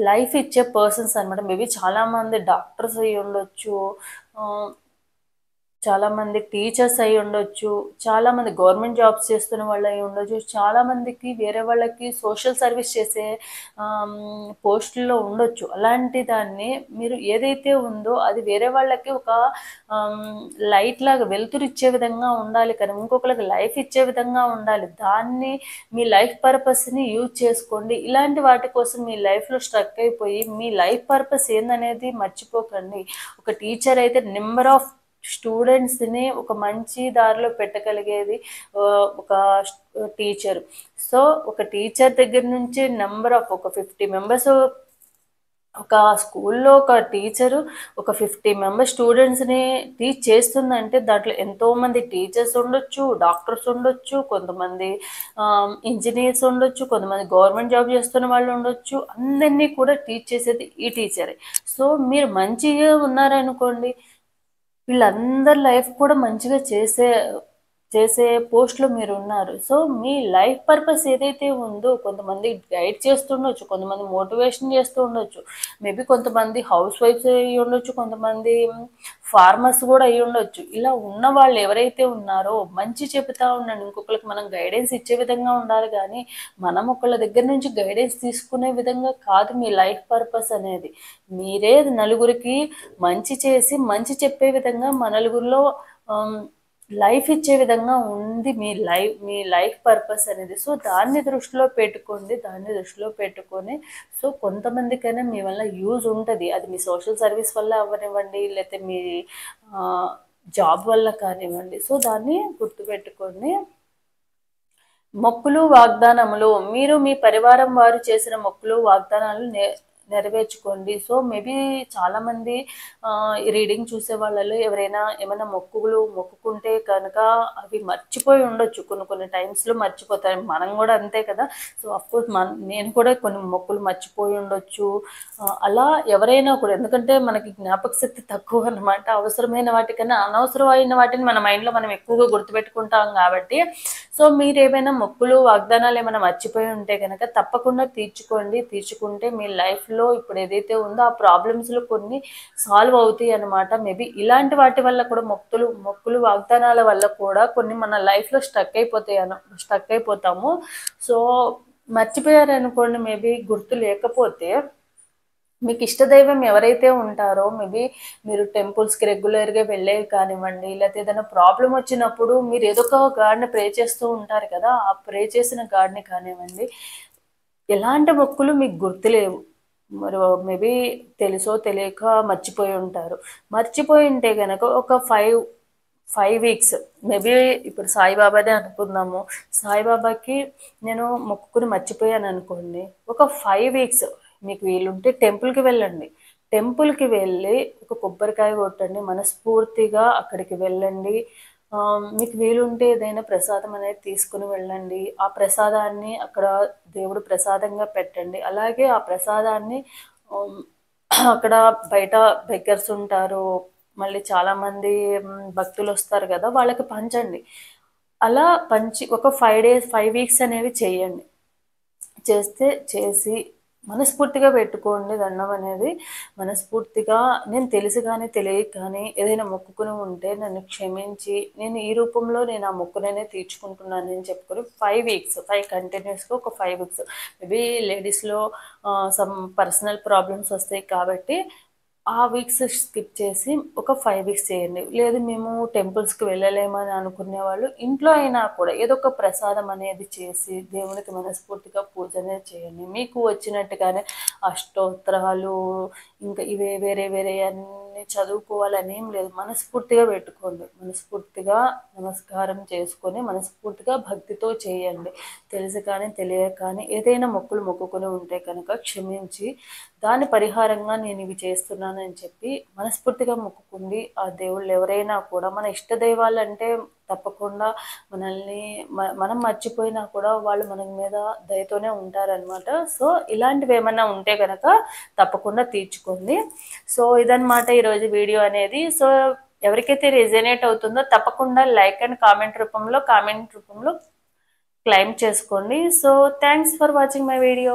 లైఫ్ ఇచ్చే పర్సన్స్ అనమాట. మేబీ చాలామంది డాక్టర్స్ అయ్యి ఉండొచ్చు, చాలామంది టీచర్స్ అయి ఉండొచ్చు, చాలామంది గవర్నమెంట్ జాబ్స్ చేస్తున్న వాళ్ళు అయి ఉండొచ్చు, చాలామందికి వేరే వాళ్ళకి సోషల్ సర్వీస్ చేసే పోస్టుల్లో ఉండొచ్చు. అలాంటి దాన్ని మీరు ఏదైతే ఉందో అది వేరే వాళ్ళకి ఒక లైట్ లాగా వెలుతురిచ్చే విధంగా ఉండాలి కానీ ఇంకొకరికి లైఫ్ ఇచ్చే విధంగా ఉండాలి. దాన్ని మీ లైఫ్ పర్పస్ని యూజ్ చేసుకోండి. ఇలాంటి వాటి కోసం మీ లైఫ్లో స్ట్రక్ అయిపోయి మీ లైఫ్ పర్పస్ ఏందనేది మర్చిపోకండి. ఒక టీచర్ అయితే నెంబర్ ఆఫ్ స్టూడెంట్స్ని ఒక మంచి దారిలో పెట్టగలిగేది ఒక టీచర్. సో, ఒక టీచర్ దగ్గర నుంచి నెంబర్ ఆఫ్ ఒక 50 మెంబర్స్, ఒక స్కూల్లో ఒక టీచరు ఒక 50 మెంబర్స్ స్టూడెంట్స్ని టీచ్ చేస్తుందంటే దాంట్లో ఎంతోమంది టీచర్స్ ఉండొచ్చు, డాక్టర్స్ ఉండొచ్చు, కొంతమంది ఇంజనీర్స్ ఉండొచ్చు, కొంతమంది గవర్నమెంట్ జాబ్ చేస్తున్న వాళ్ళు ఉండొచ్చు. అందరినీ కూడా టీచ్ చేసేది ఈ టీచరే. సో, మీరు మంచిగా ఉన్నారనుకోండి, వీళ్ళందరి లైఫ్ కూడా మంచిగా చేసే పోస్ట్లో మీరు ఉన్నారు. సో, మీ లైఫ్ పర్పస్ ఏదైతే ఉందో కొంతమంది గైడ్ చేస్తుండొచ్చు, కొంతమంది మోటివేషన్ చేస్తూ ఉండొచ్చు, మేబీ కొంతమంది హౌస్ వైఫ్స్ అయ్యి ఉండొచ్చు, కొంతమంది ఫార్మర్స్ కూడా అయ్యి ఉండొచ్చు. ఇలా ఉన్న వాళ్ళు ఎవరైతే ఉన్నారో మంచి చెబుతా ఉండండి. ఇంకొకరికి మనం గైడెన్స్ ఇచ్చే విధంగా ఉండాలి కానీ మనం ఒకళ్ళ దగ్గర నుంచి గైడెన్స్ తీసుకునే విధంగా కాదు మీ లైఫ్ పర్పస్ అనేది. మీరే నలుగురికి మంచి చేసి మంచి చెప్పే విధంగా మన నలుగురిలో లైఫ్ ఇచ్చే విధంగా ఉంది మీ లైఫ్ పర్పస్ అనేది. సో, దాన్ని దృష్టిలో పెట్టుకోండి. దాన్ని దృష్టిలో పెట్టుకొని సో కొంతమందికైనా మీ వల్ల యూజ్ ఉంటుంది. అది మీ సోషల్ సర్వీస్ వల్ల అవ్వనివ్వండి, లేకపోతే మీ జాబ్ వల్ల కానివ్వండి. సో, దాన్ని గుర్తుపెట్టుకోండి. మొక్కులు వాగ్దానములు. మీరు మీ పరివారం వారు చేసిన మొక్కులు వాగ్దానాలు నెరవేర్చుకోండి. సో, మేబీ చాలామంది రీడింగ్ చూసే వాళ్ళలో ఎవరైనా ఏమైనా మొక్కుకుంటే కనుక అవి మర్చిపోయి ఉండొచ్చు. కొన్ని టైమ్స్లో మర్చిపోతారు. మనం కూడా అంతే కదా. సో, అఫ్కోర్స్ నేను కూడా కొన్ని మొక్కులు మర్చిపోయి ఉండొచ్చు. అలా ఎవరైనా కూడా, ఎందుకంటే మనకి జ్ఞాపక శక్తి తక్కువ అనమాట. అవసరమైన వాటికన్నా అనవసరమైన వాటిని మన మైండ్లో మనం ఎక్కువగా గుర్తుపెట్టుకుంటాం కాబట్టి. సో, మీరు ఏమైనా మొక్కులు వాగ్దానాలు ఏమైనా మర్చిపోయి ఉంటే కనుక తప్పకుండా తీర్చుకుంటే మీ లైఫ్లో ఇప్పుడు ఏదైతే ఉందో ఆ ప్రాబ్లమ్స్లో కొన్ని సాల్వ్ అవుతాయి అనమాట. మేబీ ఇలాంటి వాటి వల్ల కూడా మొక్కులు వాగ్దానాల వల్ల కూడా కొన్ని మన లైఫ్లో స్టక్ అయిపోతాము. సో, మర్చిపోయారనుకోండి, మేబీ గుర్తు లేకపోతే మీకు ఇష్టదైవం ఎవరైతే ఉంటారో మేబీ మీరు టెంపుల్స్కి రెగ్యులర్గా వెళ్ళేవి కానివ్వండి, లేకపోతే ఏదైనా ప్రాబ్లం వచ్చినప్పుడు మీరు ఏదో ఒక గాడ్ని ప్రే చేస్తూ ఉంటారు కదా, ఆ ప్రే చేసిన గాడ్ని కానివ్వండి, ఎలాంటి మొక్కులు మీకు గుర్తులేవు, మరి మేబీ తెలుసో తెలియక మర్చిపోయి ఉంటే కనుక ఒక 5 వీక్స్ మేబీ ఇప్పుడు సాయిబాబానే అనుకుందాము. సాయిబాబాకి నేను మొక్కుకుని మర్చిపోయాను అనుకోండి, ఒక 5 వీక్స్ మీకు వీలుంటే టెంపుల్కి వెళ్ళండి. టెంపుల్కి వెళ్ళి ఒక కొబ్బరికాయ కొట్టండి, మనస్ఫూర్తిగా అక్కడికి వెళ్ళండి. మీకు వీలుంటే ఏదైనా ప్రసాదం అనేది తీసుకుని వెళ్ళండి. ఆ ప్రసాదాన్ని అక్కడ దేవుడు ప్రసాదంగా పెట్టండి. అలాగే ఆ ప్రసాదాన్ని అక్కడ బయట బెగ్గర్స్ ఉంటారు, మళ్ళీ చాలామంది భక్తులు వస్తారు కదా, వాళ్ళకి పంచండి. అలా పంచి ఒక 5 వీక్స్ అనేవి చేయండి. చేసి మనస్ఫూర్తిగా పెట్టుకోండి దండం అనేది. మనస్ఫూర్తిగా నేను తెలిసి కానీ తెలియక కానీ ఏదైనా మొక్కుకుని ఉంటే నన్ను క్షమించి నేను ఈ రూపంలో నేను ఆ మొక్కునైనా తీర్చుకుంటున్నాను అని చెప్పుకొని 5 కంటిన్యూస్గా ఒక 5 వీక్స్ మేబీ లేడీస్లో సమ్ పర్సనల్ ప్రాబ్లమ్స్ వస్తాయి కాబట్టి ఆ వీక్స్ స్కిప్ చేసి ఒక 5 వీక్స్ చేయండి. లేదు మేము టెంపుల్స్‌కి వెళ్ళలేమని అనుకునే వాళ్ళు ఇంట్లో అయినా కూడా ఏదో ఒక ప్రసాదం అనేది చేసి దేవునికి మనస్ఫూర్తిగా పూజ అనేది చేయండి. మీకు వచ్చినట్టుగానే అష్టోత్తరాలు ఇంకా ఇవే వేరే వేరే అన్నీ చదువుకోవాలని ఏం లేదు. మనస్ఫూర్తిగా పెట్టుకోండి. మనస్ఫూర్తిగా నమస్కారం చేసుకొని మనస్ఫూర్తిగా భక్తితో చేయండి. తెలిసి కానీ తెలియక కానీ ఏదైనా మొక్కులు మొక్కుకొని ఉంటే కనుక క్షమించి దాని పరిహారంగా నేను ఇవి చేస్తున్నానని చెప్పి మనస్ఫూర్తిగా మొక్కుకుంది ఆ దేవుళ్ళు ఎవరైనా కూడా మన ఇష్ట దైవాలు అంటే తప్పకుండా మనల్ని మనం మర్చిపోయినా కూడా వాళ్ళు మన మీద దయతోనే ఉంటారనమాట. సో ఇలాంటివి ఏమన్నా ఉంటే కనుక తప్పకుండా తీర్చుకోండి. సో ఇదన్నమాట ఈరోజు వీడియో అనేది. సో ఎవరికైతే రెజనేట్ అవుతుందో తప్పకుండా లైక్ అండ్ కామెంట్ రూపంలో క్లైమ్ చేసుకోండి. So thanks for watching my video.